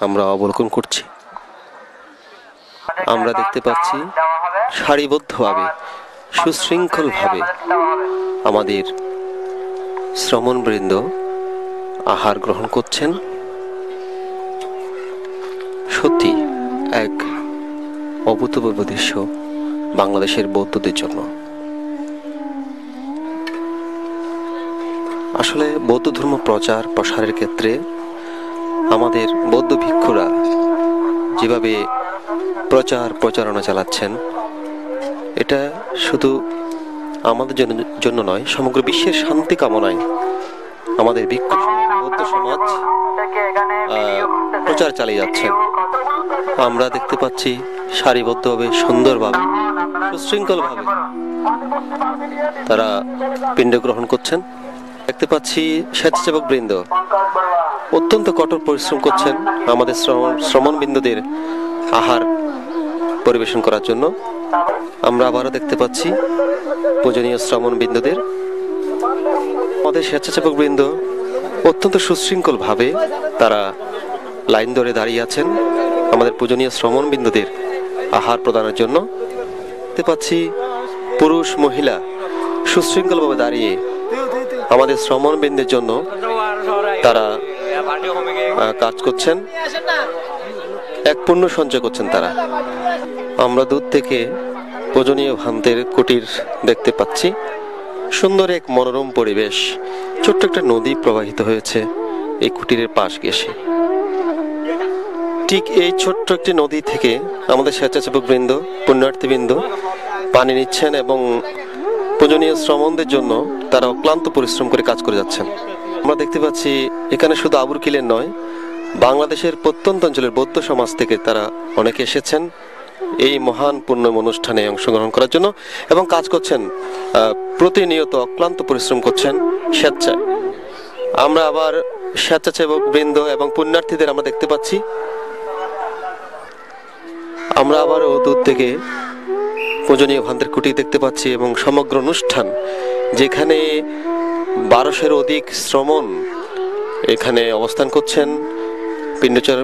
আমরা অবলোকন করছি। আমরা দেখতে পাচ্ছি সারিবদ্ধভাবে সুশৃঙ্খলভাবে আমাদের শ্রমণবৃন্দ আহার গ্রহণ করছেন। সত্যি এক অভূতপূর্ব দৃশ্য বাংলাদেশের বৌদ্ধদের জন্য। আসলে বৌদ্ধ ধর্ম প্রচার প্রসারের ক্ষেত্রে আমাদের বৌদ্ধ ভিক্ষুরা যেভাবে প্রচারণা চালাচ্ছেন, এটা শুধু আমাদের জন্য নয়, সমগ্র বিশ্বের শান্তি কামনায় আমাদের ভিক্ষু বৌদ্ধ সমাজ প্রচার চালিয়ে যাচ্ছেন। আমরা দেখতে পাচ্ছি সারিবদ্ধভাবে, সুন্দরভাবে, সুশৃঙ্খলভাবে তারা পিণ্ড গ্রহণ করছেন। দেখতে পাচ্ছি স্বেচ্ছাসেবক বৃন্দ অত্যন্ত কঠোর পরিশ্রম করছেন আমাদের শ্রমণবৃন্দদের আহার পরিবেশন করার জন্য। আমরা আবারও দেখতে পাচ্ছি পূজনীয় শ্রমণবৃন্দদের, আমাদের স্বেচ্ছাসেবক বৃন্দ অত্যন্ত সুশৃঙ্খলভাবে তারা লাইন ধরে দাঁড়িয়ে আছেন আমাদের পূজনীয় শ্রমণবৃন্দদের আহার প্রদানের জন্য। দেখতে পাচ্ছি পুরুষ মহিলা সুশৃঙ্খলভাবে দাঁড়িয়ে আমাদের শ্রমণবৃন্দের জন্য তারা কাজ করছেন, এক পুণ্য সঞ্চয় করছেন তারা। আমরা দূর থেকে পূজনীয় ভান্তের কুটির দেখতে পাচ্ছি। সুন্দর এক মনোরম পরিবেশ, ছোট্ট একটা নদী প্রবাহিত হয়েছে এই কুটিরের পাশ ঘেঁষে। ঠিক এই ছোট্ট একটি নদী থেকে আমাদের স্বেচ্ছাসেবক বৃন্দ, পুণ্যার্থীবৃন্দ পানি নিচ্ছেন এবং পূজনীয় শ্রমণদের জন্য তারা অক্লান্ত পরিশ্রম করে কাজ করে যাচ্ছেন। আমরা দেখতে পাচ্ছি এখানে শুধু আবুরকিলের নয়, বাংলাদেশের প্রত্যন্ত অঞ্চলের বৌদ্ধ সমাজ থেকে তারা অনেকে এসেছেন এই মহান পুণ্য অনুষ্ঠানে অংশগ্রহণ করার জন্য এবং কাজ করছেন, প্রতিনিয়ত অক্লান্ত পরিশ্রম করছেন স্বেচ্ছায়। আমরা আবার স্বেচ্ছাসেবক বৃন্দ এবং পুণ্যার্থীদের আমরা দেখতে পাচ্ছি। আমরা আবারও দূর থেকে পূজনীয় ভান্তের কুটি দেখতে পাচ্ছি এবং সমগ্র অনুষ্ঠান, যেখানে 1200-এর অধিক শ্রমণ এখানে অবস্থান করছেন,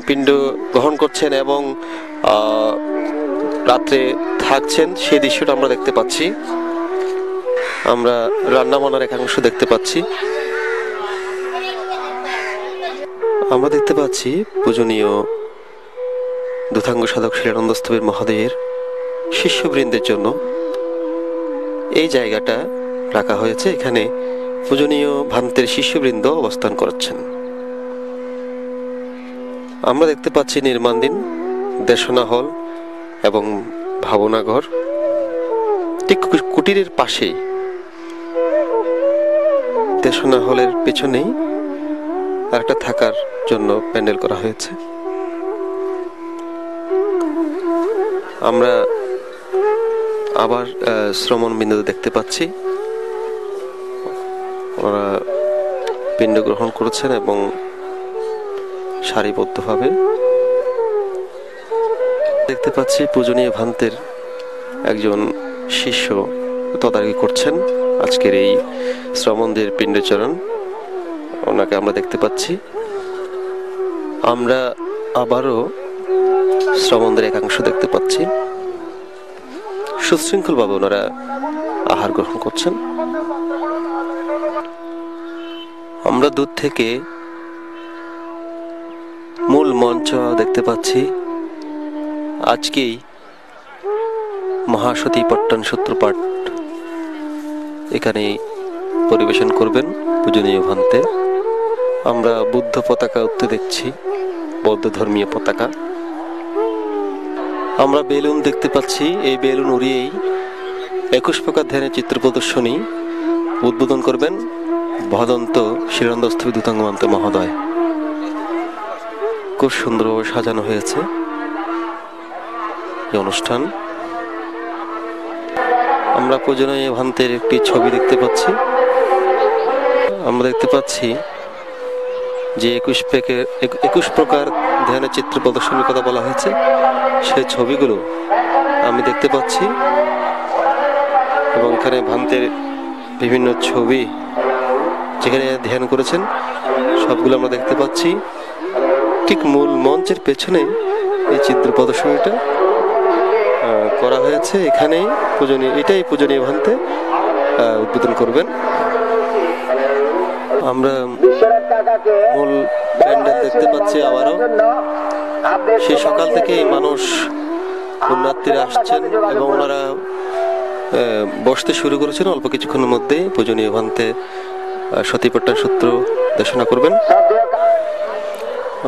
পিণ্ড গ্রহণ করছেন এবং রাত্রে থাকছেন, সেই দৃশ্যটা আমরা দেখতে পাচ্ছি। আমরা রান্না বান্নার একাংশ দেখতে পাচ্ছি। আমরা দেখতে পাচ্ছি পূজনীয় দুথাঙ্গ সাধক শিলানন্দ স্তবীর মহোদয়ের শিষ্যবৃন্দের জন্য এই জায়গাটা রাখা হয়েছে। এখানে পূজনীয় ভান্তের শিষ্যবৃন্দ অবস্থান করছেন। আমরা দেখতে পাচ্ছি নির্মাণাধীন দেশনা হল এবং ভাবনাঘর। ঠিক কুটিরের পাশেই দেশনা হলের পেছনেই আরেকটা থাকার জন্য প্যান্ডেল করা হয়েছে। আমরা আবার শ্রমণবৃন্দ দেখতে পাচ্ছি, ওরা পিণ্ড গ্রহণ করেছেন এবং সারিবদ্ধভাবে দেখতে পাচ্ছি পূজনীয় ভান্তের একজন শিষ্য তদারকি করছেন আজকের এই শ্রমণদের পিণ্ডচরণ, ওনাকে আমরা দেখতে পাচ্ছি। আমরা আবারও শ্রমণদের একাংশ দেখতে পাচ্ছি, সুশৃঙ্খলভাবে ওনারা আহার গ্রহণ করছেন। আমরা দূর থেকে মূল মঞ্চ দেখতে পাচ্ছি। আজকেই মহাসতী পট্টন সূত্রপাঠ এখানে পরিবেশন করবেন পূজনীয় ভান্তে। আমরা বুদ্ধ পতাকা উঠতে দেখছি, বৌদ্ধ ধর্মীয় পতাকা। আমরা বেলুন দেখতে পাচ্ছি, এই বেলুন উড়িয়েই 21 প্রকার ধ্যানের চিত্র প্রদর্শনী উদ্বোধন করবেন ভদন্ত শিলানন্দ স্তবী দুথাঙ্গ ভান্ত মহোদয়। খুব সুন্দরভাবে সাজানো হয়েছে এই অনুষ্ঠান। আমরা পূজনীয় ভান্তের একটি ছবি দেখতে পাচ্ছি। আমরা দেখতে পাচ্ছি যে 21 প্রকার ধ্যানের চিত্র প্রদর্শনীর কথা বলা হয়েছে, সেই ছবিগুলো আমি দেখতে পাচ্ছি এবং এখানে ভান্তের বিভিন্ন ছবি যেখানে ধ্যান করেছেন সবগুলো আমরা দেখতে পাচ্ছি। ঠিক মূল মঞ্চের পেছনে এই চিত্র প্রদর্শনীটা করা হয়েছে। এখানেই এটাই পূজনীয় ভান্তে উদ্বোধন করবেন। আমরা মূল প্যান্ডেল দেখতে পাচ্ছি আবারও। সেই সকাল থেকেই মানুষ পুণ্যার্থীরা আসছেন এবং ওনারা বসতে শুরু করেছেন। অল্প কিছুক্ষণের মধ্যেই পূজনীয় ভান্তে সতীপট্টন সূত্র দেশনা করবেন।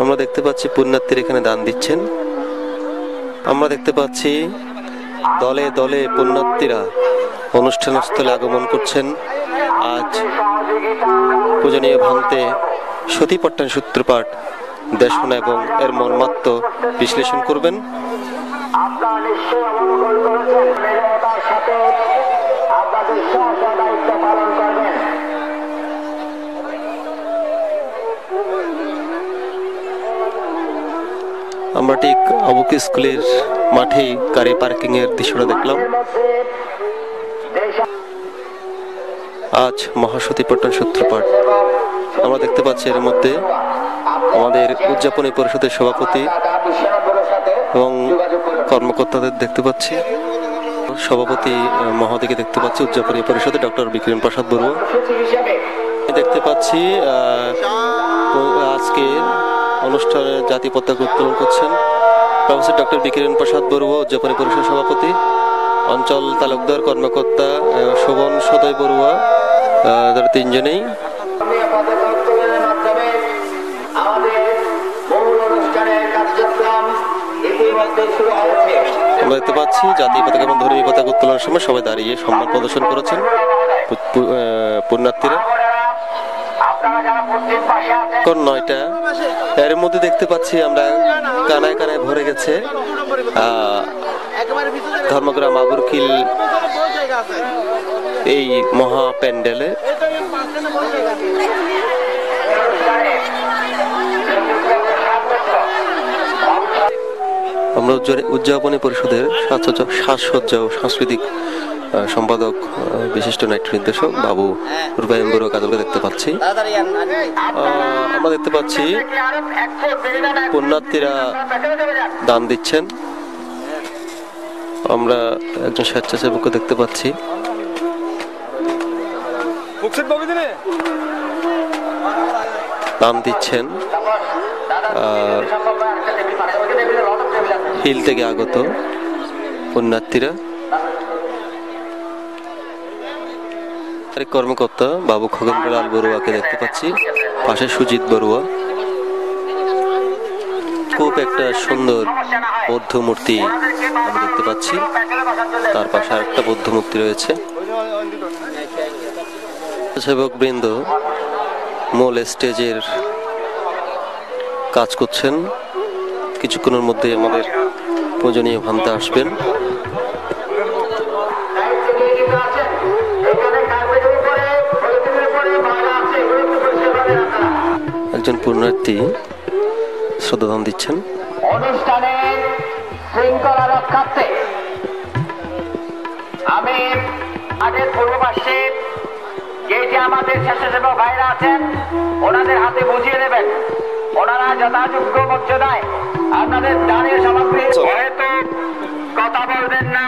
আমরা দেখতে পাচ্ছি পুণ্যার্থীরা এখানে দান দিচ্ছেন। আমরা দেখতে পাচ্ছি দলে দলে পুণ্যার্থীরা অনুষ্ঠানস্থলে আগমন করছেন। আজ পূজনীয় ভান্তে সতীপট্টন সূত্রপাঠ দেশনা এবং এর মর্মার্থ বিশ্লেষণ করবেন। আমরা ঠিক অবুক স্কুলের মাঠেই গাড়ি পার্কিং এর দৃশ্যটা দেখলাম। আজ মহাসতীপট্টন সূত্রপাঠ আমরা দেখতে পাচ্ছি। এর মধ্যে আমাদের উদযাপনী পরিষদের সভাপতি এবং কর্মকর্তাদের দেখতে পাচ্ছি। সভাপতি মহোদয়কে দেখতে পাচ্ছি উদযাপনী পরিষদে ডক্টর বিক্রম প্রসাদ বড়ুয়া দেখতে পাচ্ছি। আজকে অনুষ্ঠানে জাতীয় পতাকা উত্তোলন করছেন প্রফেসর ডক্টর বিক্রম প্রসাদ বড়ুয়া, উদযাপনী পরিষদ সভাপতি, অঞ্চল তালুকদার কর্মকর্তা শোভন সদয় বড়ুয়া, তারা তিনজনেই। আমরা দেখতে পাচ্ছি জাতীয় পতাকা এবং ধর্মীয় পতাকা উত্তোলনের সময় সবাই দাঁড়িয়ে সম্মান প্রদর্শন করেছেন পুণ্যার্থীরা। 9টা এর মধ্যে দেখতে পাচ্ছি আমরা কানায় কানায় ভরে গেছে ধর্মগ্রাম আবুরখিল এই মহা প্যান্ডেলে। আমরা উদযাপনী পরিষদের সাজসজ্জা ও সাংস্কৃতিক সম্পাদক বিশিষ্ট নাট্য নির্দেশক বাবু রূপায়ণ বড়ুয়া কাজলকে দেখতে পাচ্ছি। আমরা দেখতে পাচ্ছি পুণ্যার্থীরা দান দিচ্ছেন। আমরা একজন স্বেচ্ছাসেবককে দেখতে পাচ্ছি। দান দিচ্ছেন হিল থেকে আগত পুণ্যার্থীরা। কর্মকর্তা বাবু খগেন্দ্রলাল বড়ুয়াকে দেখতে পাচ্ছি, পাশে সুজিত বড়ুয়া। খুব একটা সুন্দর বৌদ্ধ মূর্তি আমি দেখতে পাচ্ছি, তার পাশে আরেকটা বৌদ্ধ মূর্তি রয়েছে। সেবক বৃন্দ মূল স্টেজের কাজ করছেন। কিছুক্ষণের মধ্যে আমাদের পূজনীয় ভান্তে আসবেন। একজন পুণ্যার্থী শ্রদ্ধাদান দিচ্ছেন। অনুষ্ঠানের শৃঙ্খলা রক্ষার্থে আমি আগের পূর্ব পাশে যে আমাদের স্বেচ্ছাসেবক ভাইরা আছেন ওনাদের হাতে বুঝিয়ে দেবেন। ওনারা যথাযোগ্য মর্যাদায় আপনাদের দানের সামগ্রী হয়তো কথা বলবেন না।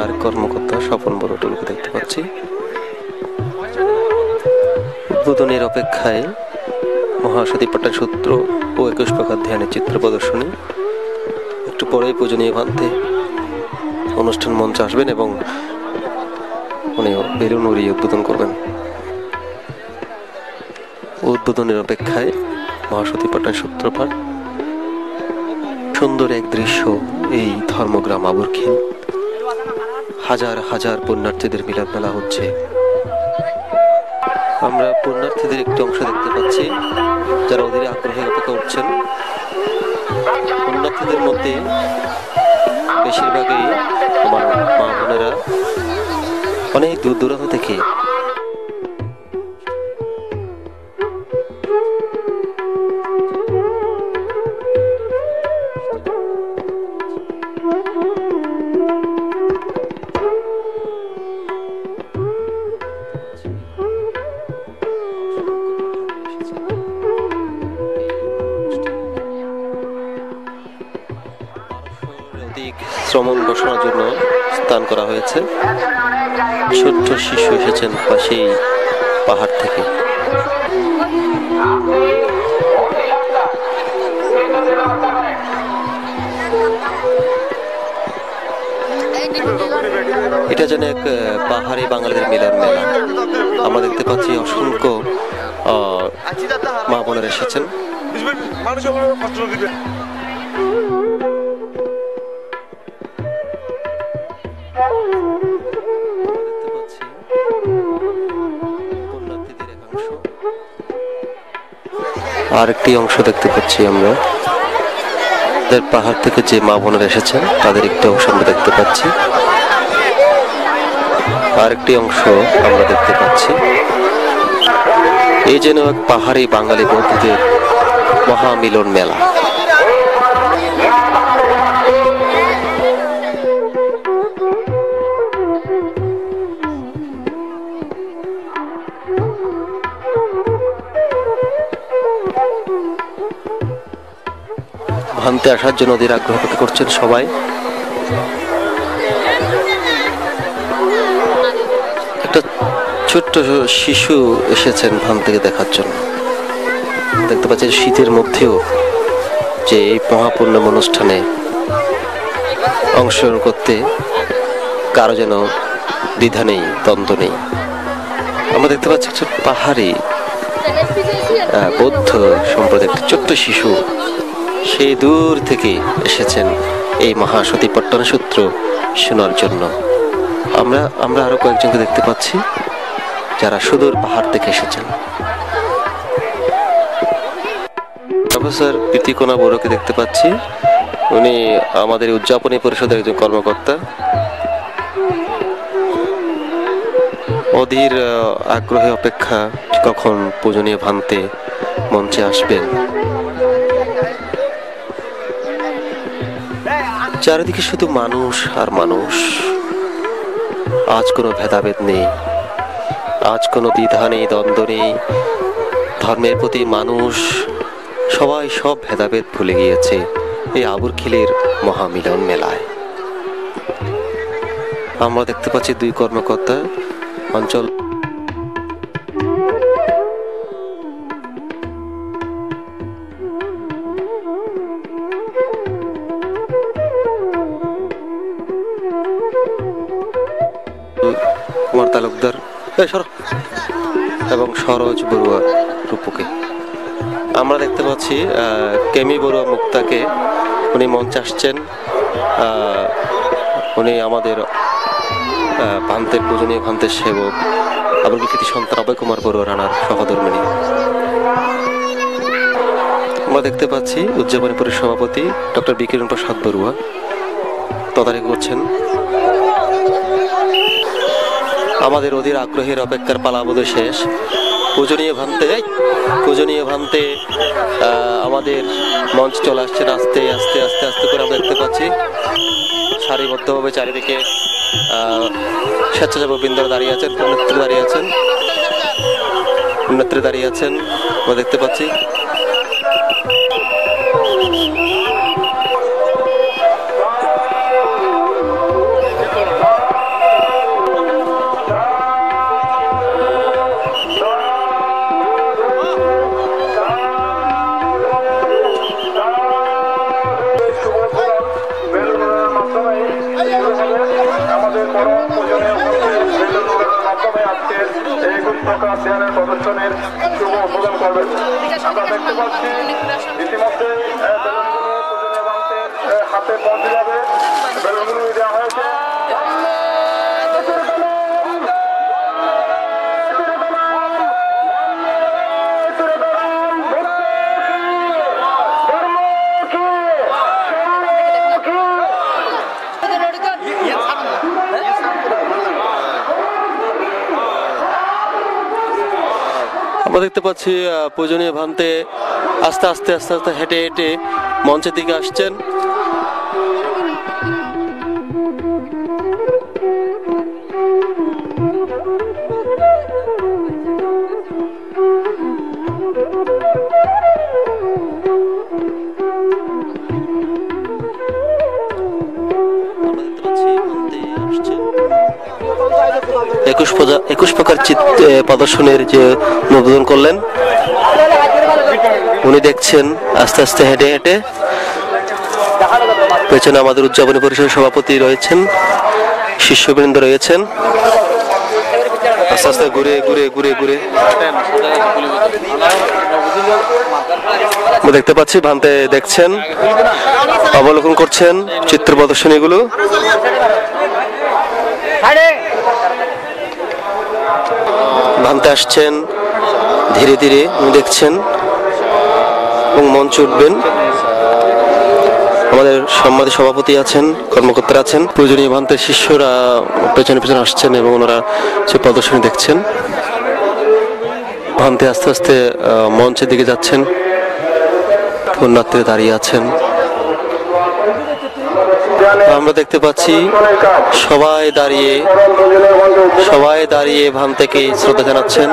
আর কর্মকর্তা স্বপন বড়টুলুকে দেখতে পাচ্ছি। উদ্বোধনের অপেক্ষায় মহাসতীপট্টন সূত্র ও 21 প্রকার ধ্যানের চিত্র প্রদর্শনী। একটু পরেই পূজনীয় ভান্তে অনুষ্ঠান মঞ্চে আসবেন এবং উনি বেলুন উড়িয়ে উদ্বোধন করবেন। উদ্বোধনের অপেক্ষায় মহাসতীপট্টন সূত্রপাঠ। সুন্দর এক দৃশ্য এই ধর্মগ্রাম আবুরখিল। হাজার হাজার পুণ্যার্থীদের মিলন মেলা হচ্ছে। আমরা পুণ্যার্থীদের একটি অংশ দেখতে পাচ্ছি যারা অধীরে আগ্রহে অপেক্ষা করছেন। পুণ্যার্থীদের মধ্যে বেশিরভাগই আমার মা বোনেরা অনেক দূর দূরান্ত থেকে দৈনিক শ্রমণ বসানোর জন্য স্থান করা হয়েছে। ছোট্ট শিশু এসেছেন পাশেই পাহাড় থেকে। এটা যেন এক পাহাড়ি বাঙালিদের মিলন মেলা। আমরা দেখতে পাচ্ছি অসংখ্য মা বোনেরা এসেছেন। আরেকটি অংশ দেখতে পাচ্ছি আমরা, পাহাড় থেকে যে মা বোনেরা এসেছেন তাদের একটি অংশ আমরা দেখতে পাচ্ছি। আরেকটি অংশ আমরা দেখতে পাচ্ছি। এই যেন এক পাহাড়ি বাঙালি বন্ধুদের মহামিলন মেলা। ভান্তে আসার জন্য ওদের আগ্রহ প্রকাশ করছেন সবাই। একটা ছোট্ট শিশু এসেছেন ভান থেকে দেখার জন্য। দেখতে পাচ্ছেন শীতের মধ্যেও যে এই মহাপূর্ণম অনুষ্ঠানে অংশগ্রহণ করতে কারো যেন দ্বিধা নেই, দ্বন্দ্ব নেই। আমরা দেখতে পাচ্ছি একটা পাহাড়ি বৌদ্ধ সম্প্রদায়ের একটি ছোট্ট শিশু সেই দূর থেকে এসেছেন এই মহাসতী পট্টন সূত্র শোনার জন্য। আমরা আরো কয়েকজনকে দেখতে পাচ্ছি যারা সুদূর পাহাড় থেকে এসেছেন। প্রফেসর প্রীতিকণা বড়ুকে দেখতে পাচ্ছি, উনি আমাদের উদযাপনী পরিষদের একজন কর্মকর্তা। অধীর আগ্রহে অপেক্ষা কখন পূজনীয় ভান্তে মঞ্চে আসবেন। চারিদিকে শুধু মানুষ আর মানুষ। আজ কোনো ভেদাভেদ নেই, আজ কোনো দ্বিধা নেই, দ্বন্দ্ব নেই। ধর্মের প্রতি মানুষ সবাই সব ভেদাভেদ ভুলে গিয়েছে এই আবুরখিলের মহামিলন মেলায়। আমরা দেখতে পাচ্ছি দুই কর্মকর্তা অঞ্চল কুমার তালুকদার এবং সরোজ বড়ুয়া রূপকে। আমরা দেখতে পাচ্ছি কেমি বড়ুয়া মুক্তাকে, উনি মঞ্চে আসছেন। উনি আমাদের ভান্তের পূজনীয় ভান্তের সেবক আবুল কৃতি সন্তান অভয় কুমার বড়ুয়া রানার সহধর্মিণী। আমরা দেখতে পাচ্ছি উদযাপনী পরিষদের সভাপতি ডক্টর বিকিরণ প্রসাদ বড়ুয়া তদারকি করছেন। আমাদের অধীর আগ্রহের অপেক্ষার পালা বোধ শেষ। পূজনীয় ভান্তে আমাদের মঞ্চ চলে আসছেন। আস্তে আস্তে আস্তে আস্তে করে আমরা দেখতে পাচ্ছি সারিবদ্ধভাবে চারিদিকে স্বেচ্ছাসেবক বৃন্দরা দাঁড়িয়ে আছেন, পুণ্যত্রী দাঁড়িয়ে আছেন আমরা দেখতে পাচ্ছি। প্রদর্শনের শুভ উদ্বোধন করবেন। আমরা দেখতে পাচ্ছি ইতিমধ্যে হাতে পৌঁছে যাবে, বেলুনগুলো দেওয়া হয়েছে। আমরা দেখতে পাচ্ছি পূজনীয় ভান্তে আস্তে আস্তে আস্তে আস্তে হেঁটে হেঁটে মঞ্চের দিকে আসছেন। 21 প্রকার প্রদর্শনীর যে উদ্বোধন করলেন, উনি দেখছেন আস্তে আস্তে হেঁটে হেঁটে। পেছনে আমাদের উদযাপনী পরিষদের সভাপতি রয়েছেন, শিষ্যবৃন্দ রয়েছেন। আস্তে আস্তে ঘুরে ঘুরে ঘুরে ঘুরে দেখতে পাচ্ছি ভান্তে দেখছেন, অবলোকন করছেন চিত্র প্রদর্শনীগুলো। ভান্তে আসছেন ধীরে ধীরে, দেখছেন এবং মঞ্চে উঠবেন। আমাদের সম্মানিত সভাপতি আছেন, কর্মকর্তারা আছেন, প্রয়োজনীয় ভান্তের শিষ্যরা পেছনে পেছনে আসছেন এবং ওনারা সে প্রদর্শনী দেখছেন। ভান্তে আস্তে আস্তে মঞ্চের দিকে যাচ্ছেন, পুণ্যার্থীরা দাঁড়িয়ে আছেন। আমরা দেখতে পাচ্ছি সবাই দাঁড়িয়ে ভান্তেকে শ্রদ্ধা জানাচ্ছেন।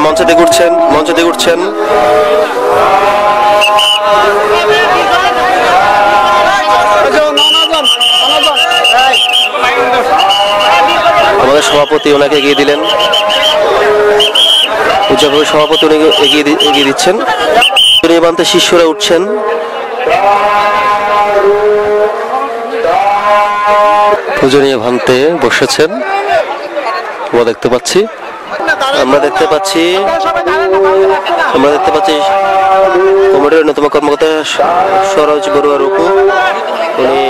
মঞ্চ থেকে উঠছেন। আমাদের সভাপতি ওনাকে এগিয়ে দিলেন, উদযাপনী সভাপতি উনি এগিয়ে দিচ্ছেন। ভান্তে শিষ্যরা উঠছেন। পূজনীয় ভান্তে বসেছেন, আমরা দেখতে পাচ্ছি কমিটির অন্যতম কর্মকর্তা সরোজ বড়ুয়া রূপু, উনি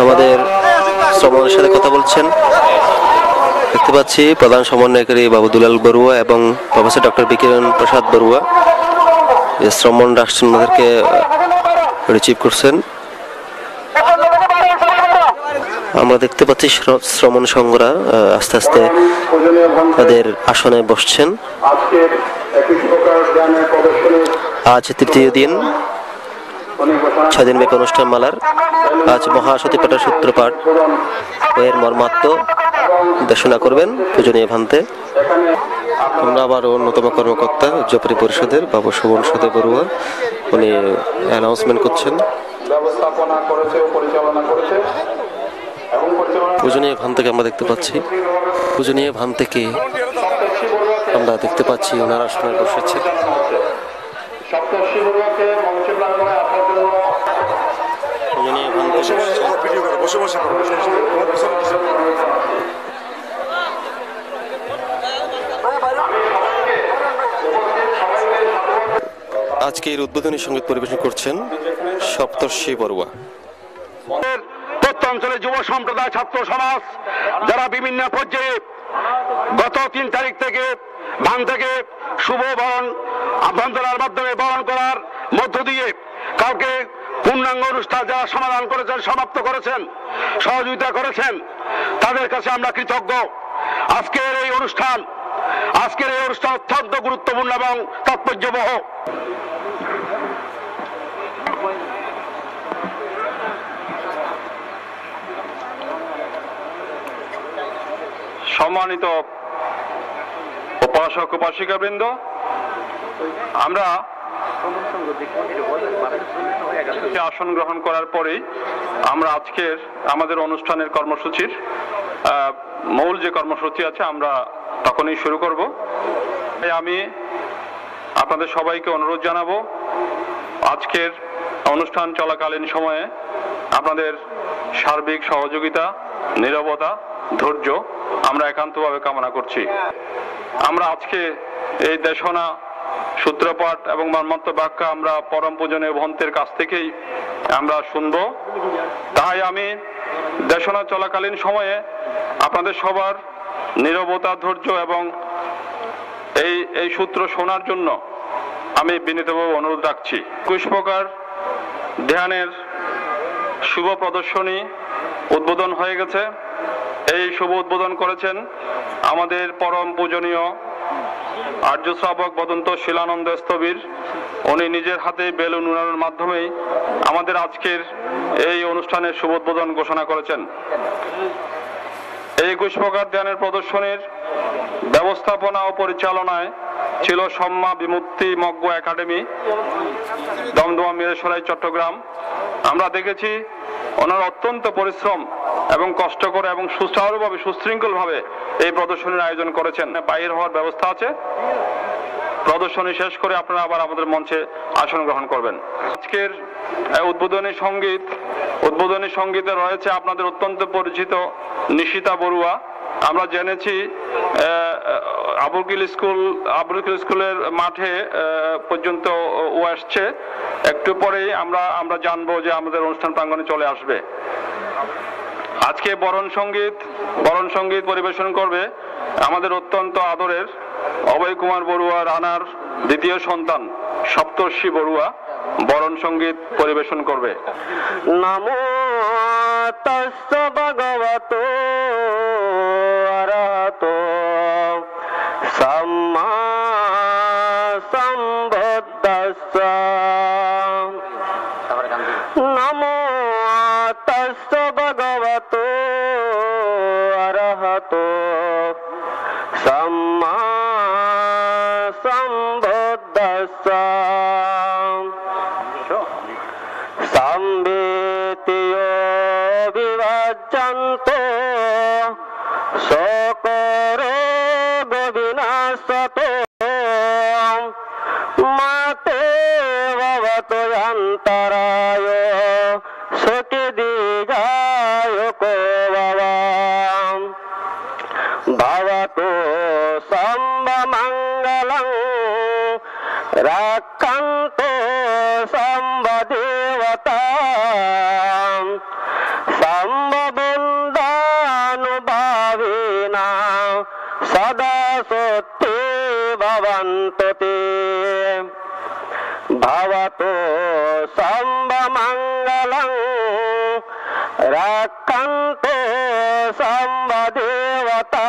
আমাদের শ্রমণের সাথে কথা বলছেন। দেখতে পাচ্ছি প্রধান সমন্বয়কারী বাবু দুলাল বড়ুয়া এবং প্রফেসর ডক্টর বিকিরণ প্রসাদ বড়ুয়া, যে শ্রমণরা আসছেন ওনাদেরকে রিসিভ করছেন। আমরা দেখতে পাচ্ছি শ্রমণ সংঘরা আস্তে আস্তে তাদের আসনে বসছেন। আজ তৃতীয় দিন, 6 দিনব্যাপী অনুষ্ঠান মালার। আজ মহাসতীপাঠের সূত্রপাঠ ও এর মর্মার্থ দেশনা করবেন পূজনীয় ভান্তে। আমরা আবার অন্যতম কর্মকর্তা উদযাপনী পরিষদের বাবু শোভন সদে বড়ুয়া, উনি অ্যানাউন্সমেন্ট করছেন। পূজনীয় ভান্তেকে আমরা দেখতে পাচ্ছি ওনার আসনে বসেছে। আজকের উদ্বোধনী সঙ্গীত পরিবেশন করছেন সপ্তর্ষি বড়ুয়া। অঞ্চলের যুব সম্প্রদায়, ছাত্র সমাজ, যারা বিভিন্ন পর্যায়ে গত 3 তারিখ থেকে ভান থেকে শুভ বরণ আভ্যন্তরার মাধ্যমে বরণ করার মধ্য দিয়ে কালকে পূর্ণাঙ্গ অনুষ্ঠান যারা সমাধান করেছেন, সমাপ্ত করেছেন, সহযোগিতা করেছেন, তাদের কাছে আমরা কৃতজ্ঞ। আজকের এই অনুষ্ঠান অত্যন্ত গুরুত্বপূর্ণ এবং তাৎপর্যবহ। সম্মানিত উপাসক উপাসিকাবৃন্দ, আমরা আসন গ্রহণ করার পরেই আমরা আজকের আমাদের অনুষ্ঠানের কর্মসূচির মূল যে কর্মসূচি আছে আমরা তখনই শুরু করব। আমি আপনাদের সবাইকে অনুরোধ জানাবো, আজকের অনুষ্ঠান চলাকালীন সময়ে আপনাদের সার্বিক সহযোগিতা, নীরবতা, ধৈর্য আমরা একান্তভাবে কামনা করছি। আমরা আজকে এই দেশনা, সূত্রপাঠ এবং মর্মার্থ বাক্য আমরা পরম পূজনীয় ভন্তের কাছ থেকেই আমরা শুনব। তাই আমি দেশনা চলাকালীন সময়ে আপনাদের সবার নীরবতা, ধৈর্য এবং এই সূত্র শোনার জন্য আমি বিনীতভাবে অনুরোধ রাখছি। 21 প্রকার ধ্যানের শুভ প্রদর্শনী উদ্বোধন হয়ে গেছে। এই শুভ উদ্বোধন করেছেন আমাদের পরম পূজনীয় আর্য শ্রাবক বদন্ত শিলানন্দ স্থবির। উনি নিজের হাতে বেলুন উড়ানোর মাধ্যমেই আমাদের আজকের এই অনুষ্ঠানের শুভ উদ্বোধন ঘোষণা করেছেন। এই 21 প্রকার ধ্যানের প্রদর্শনীর ব্যবস্থাপনা ও পরিচালনায় ছিল সম্মা বিমুক্তি মগ্গ একাডেমি, দমদমা মিরেসরাই, চট্টগ্রাম। আমরা দেখেছি ওনার অত্যন্ত পরিশ্রম এবং কষ্ট করে এবং সুচারুভাবে সুশৃঙ্খলভাবে এই প্রদর্শনীর আয়োজন করেছেন। বাইর হওয়ার ব্যবস্থা আছে। প্রদর্শনী শেষ করে আপনারা আবার আমাদের মঞ্চে আসন গ্রহণ করবেন। আজকের উদ্বোধনী সঙ্গীতে রয়েছে আপনাদের অত্যন্ত পরিচিত নিশিতা বড়ুয়া। আমরা জেনেছি আবুল স্কুলের মাঠে পর্যন্ত ও আসছে। একটু পরেই আমরা জানবো যে আমাদের অনুষ্ঠান প্রাঙ্গণে চলে আসবে। আজকে বরণ সঙ্গীত পরিবেশন করবে আমাদের অত্যন্ত আদরের অভয় কুমার বড়ুয়া রানার দ্বিতীয় সন্তান সপ্তর্ষি বড়ুয়া বরণ সঙ্গীত পরিবেশন করবে। নমো তস্য ভগবতো অরহতো সম্মা সম্বুদ্ধস্য। নমো তস্য ভগবতো অরহতো সম্মা সম্বুদ্ধস্য। সম্বেতিয় বিভাজ্যন্তো শোকরো বিনাশতো মাতে ভবতো অন্তরায় সুখী দীর্ঘায় কো বাবা। ভবতো সর্বমঙ্গলং রাক্ষন্তো সর্বদেবতা সর্ববৃন্দানুভাবেনা সদা সত্যি ভবন্তু তে। ভবতো সর্বমঙ্গলং রাক্ষন্তো সর্বদেবতা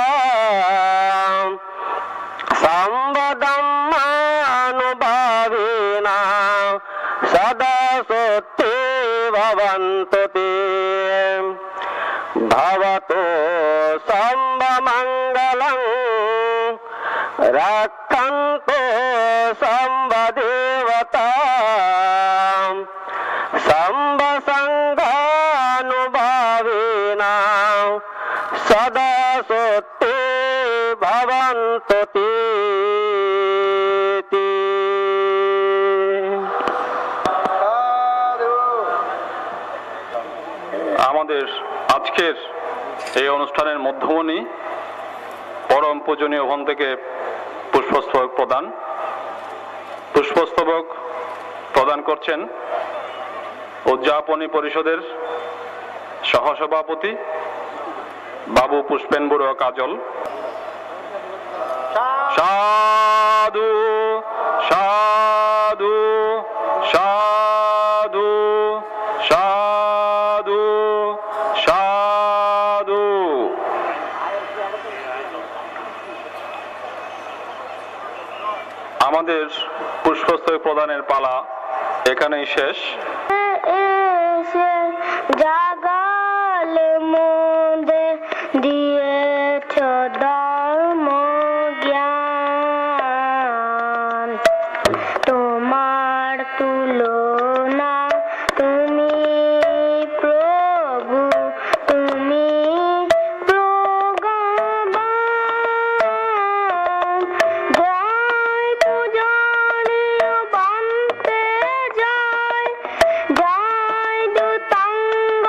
সর্বধম্মানুভাবেনা সদা সত্যি ভবন্তু তে। ভবতো সর্বমঙ্গলং রাক্ষন্তো সর্বদেবতা সর্বসংঘানুভাবেনা সদা সত্যি ভবন্তু তে। আমাদের আজকের এই অনুষ্ঠানের মধ্যমণি পরম পূজনীয় ভবন থেকে পুষ্পস্তবক প্রদান করছেন উদযাপনী পরিষদের সহসভাপতি বাবু পুষ্পেন বড়ুয়া কাজল। সাধু সাধু সাধু সাধু সাধু। আমাদের পুষ্পস্তবক প্রদানের পালা এখানেই শেষ। জাগাল মোদে দিয়েছ ধর্ম জ্ঞান, তোমার তুলনা তুমি প্রভু, তুমি ভগবান। জয় পূজনীয় বান্তে জয়, জয় দূতাঙ্গ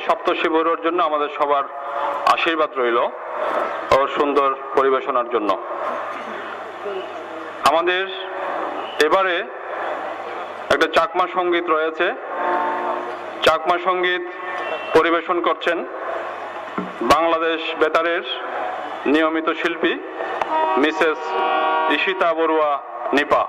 সপ্তর্ষি বড়ুয়ার জন্য আমাদের সবার আশীর্বাদ রইল ওর সুন্দর পরিবেশনার জন্য। আমাদের এবারে একটা চাকমা সঙ্গীত রয়েছে। চাকমা সঙ্গীত পরিবেশন করছেন বাংলাদেশ বেতারের নিয়মিত শিল্পী মিসেস ঈশিতা বড়ুয়া নিপা।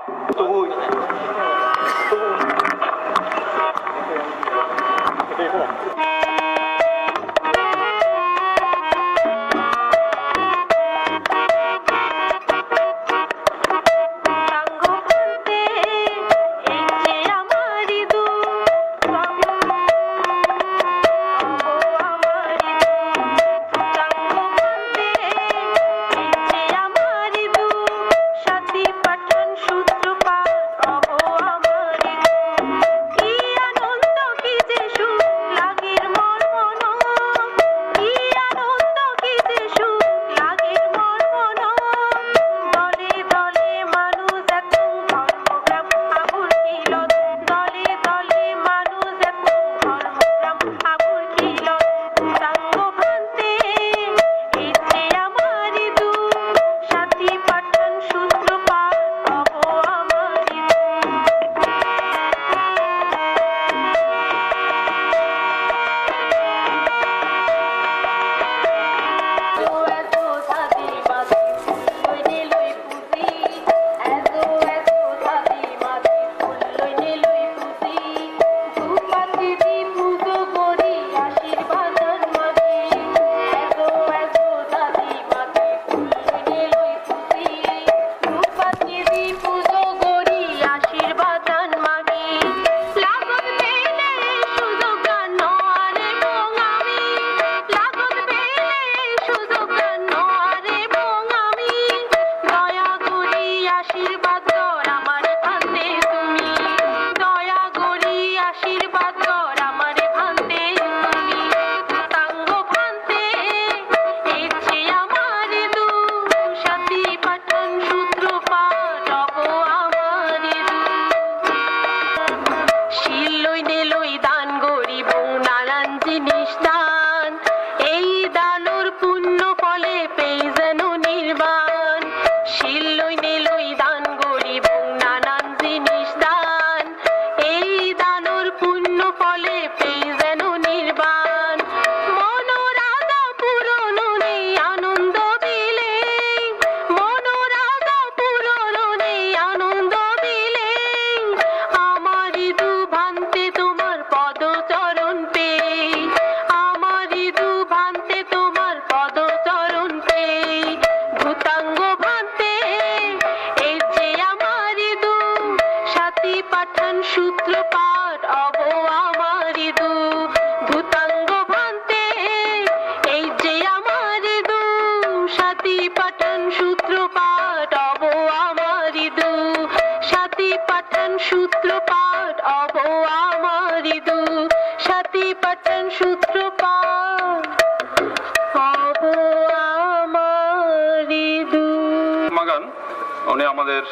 উনি আমাদের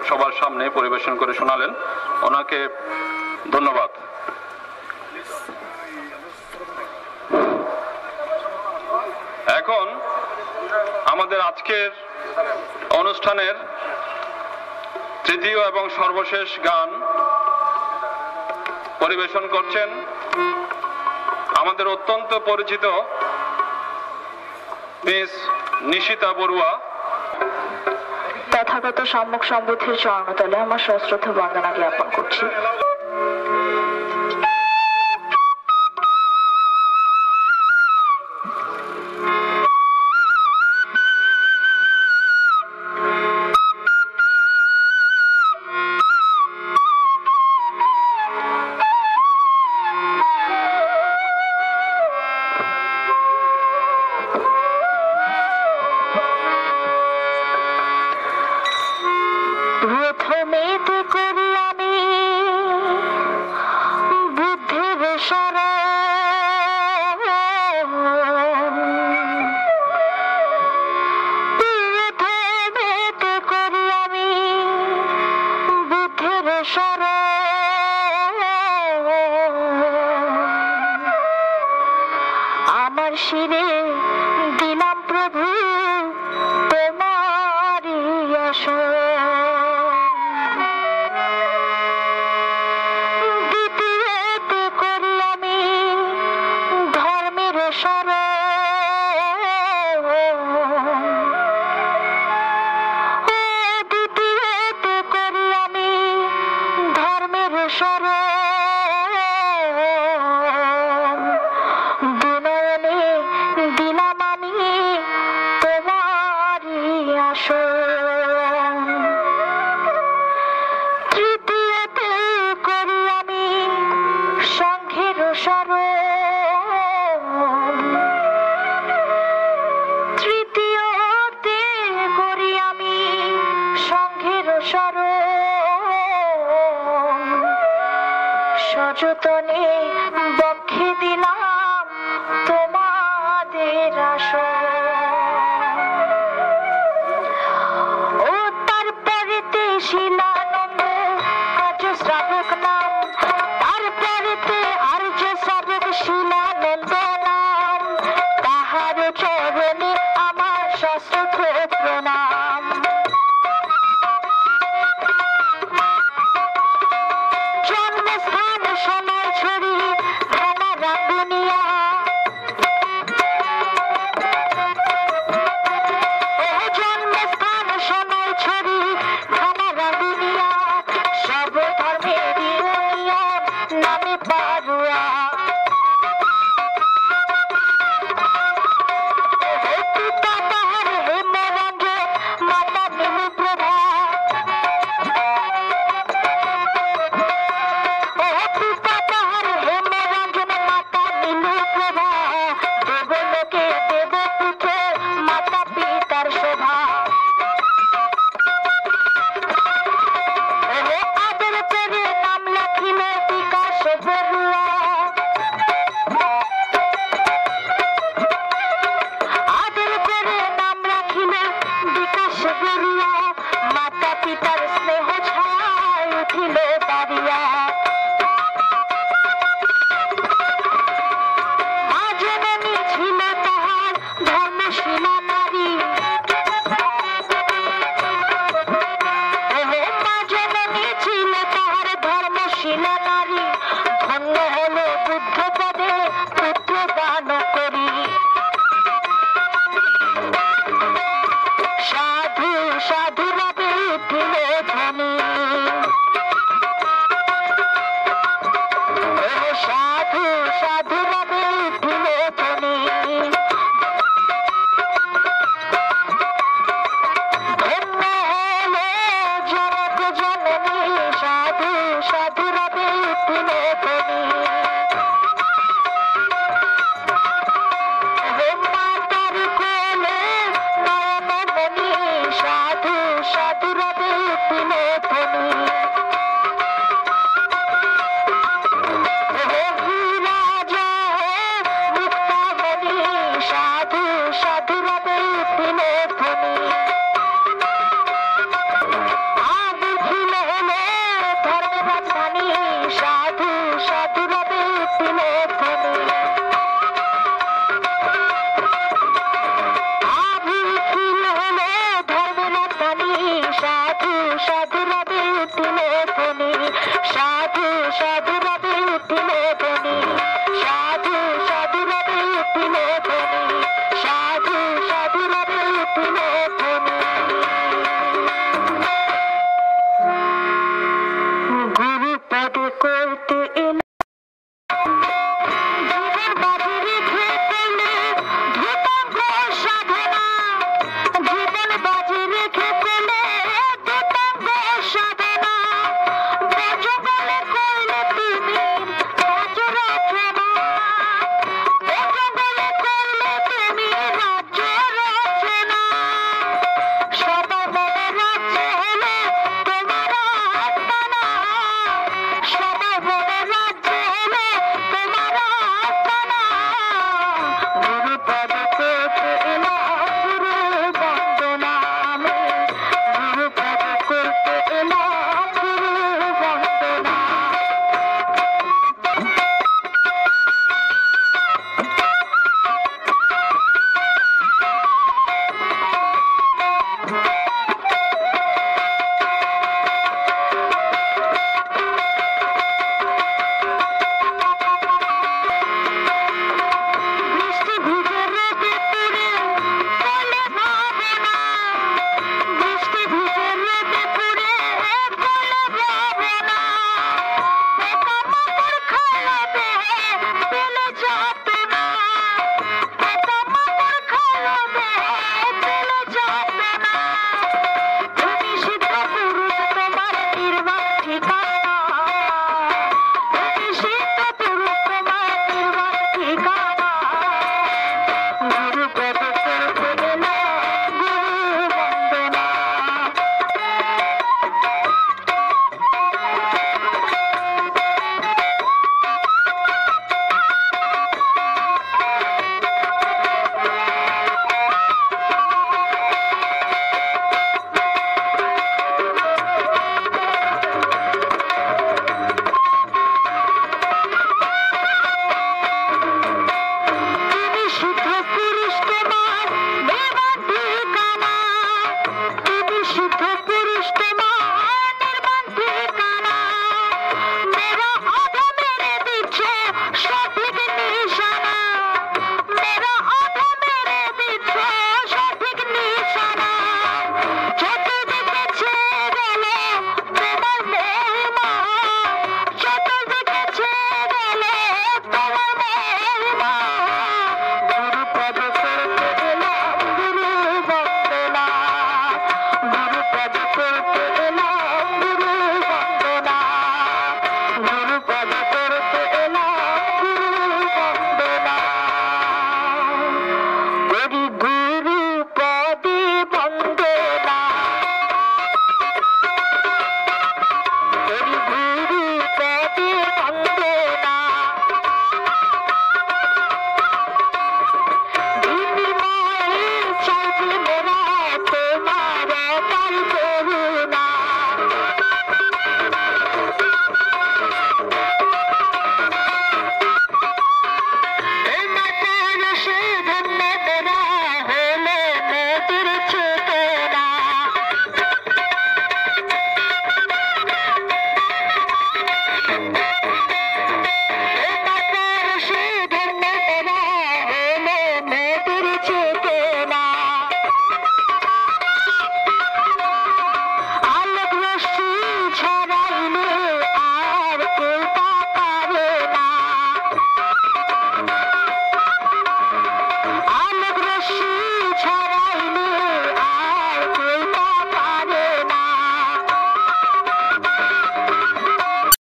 সবার সামনে পরিবেশন করে শোনালেন, ওনাকে ধন্যবাদ। এখন আমাদের আজকের অনুষ্ঠানের তৃতীয় এবং সর্বশেষ গান পরিবেশন করছেন আমাদের অত্যন্ত পরিচিত মিস নিশিতা বড়ুয়া। তথাগত সম্মুখ সম্বুদ্ধির চরণতলে আমার সশ্রদ্ধ বন্দনা জ্ঞাপন করছি। প্রথমে তো করি আমি অশ্রুতনে বক্ষে দিলাম তোমাদের আসন। ও তারপরেতে শিলানন্দ আর্য শ্রাবক নাম, তারপরেতে আর্য শ্রাবক শিলানন্দ নাম, তাহার চরণে আমার সশ্রদ্ধ প্রণাম। জন্মস্থান সোনারছড়ি থানা রাঙ্গুনিয়া, জন্মস্থান সোনারছড়ি থানা রাঙ্গুনিয়া, সর্বধর্মের ইউনিয়ন নামে পারুয়া। পিতা তাহার হেমরঞ্জন, মাতা নীলপ্রভা, পিতা তাহার হেমরঞ্জন, মাতা নীলপ্রভা, দেবলোকে দেবপুত্র, মাতা পিতার শোভা। আদর করে নাম রাখিল বিকাশ বড়ুয়া, আদর করে নাম রাখিল বিকাশ বড়ুয়া, মাতা পিতার স্নেহ ছায় উঠিল বাড়িয়া। মা জননী ছিল তাহার ধর্মশীলা নারী, মা জননী ছিল তাহার ধর্মশীলা নারী, ধন্য হল বুদ্ধ পদে পুত্র দান করি। সাধু সাধু রবে উঠিল ধ্বনি, সাধু সাধু রবে উঠিল ধ্বনি। ধন্য হল জনক জননী, সাধু সাধু রবে উঠিল ধ্বনি। মাতার কোলে নয়নমণি, সাধু সাধু রবে উঠিল ধ্বনি। রাজা মুক্তামণি, সাধু সাধু রবে উঠিল ধ্বনি। আবির্ভূল হলো ধর্মের রাজধানী, সাধু সাধু রবে উঠিল ধ্বনি। আবির্ভূল হলো ধর্মের রাজধানী, সাধু সাধু রবে উঠিল ধ্বনি। সাধু সাধু রবে উঠিল ধ্বনি, সাধু সাধু রবে উঠিল ধ্বনি, সাধু সাধু রবে উঠিল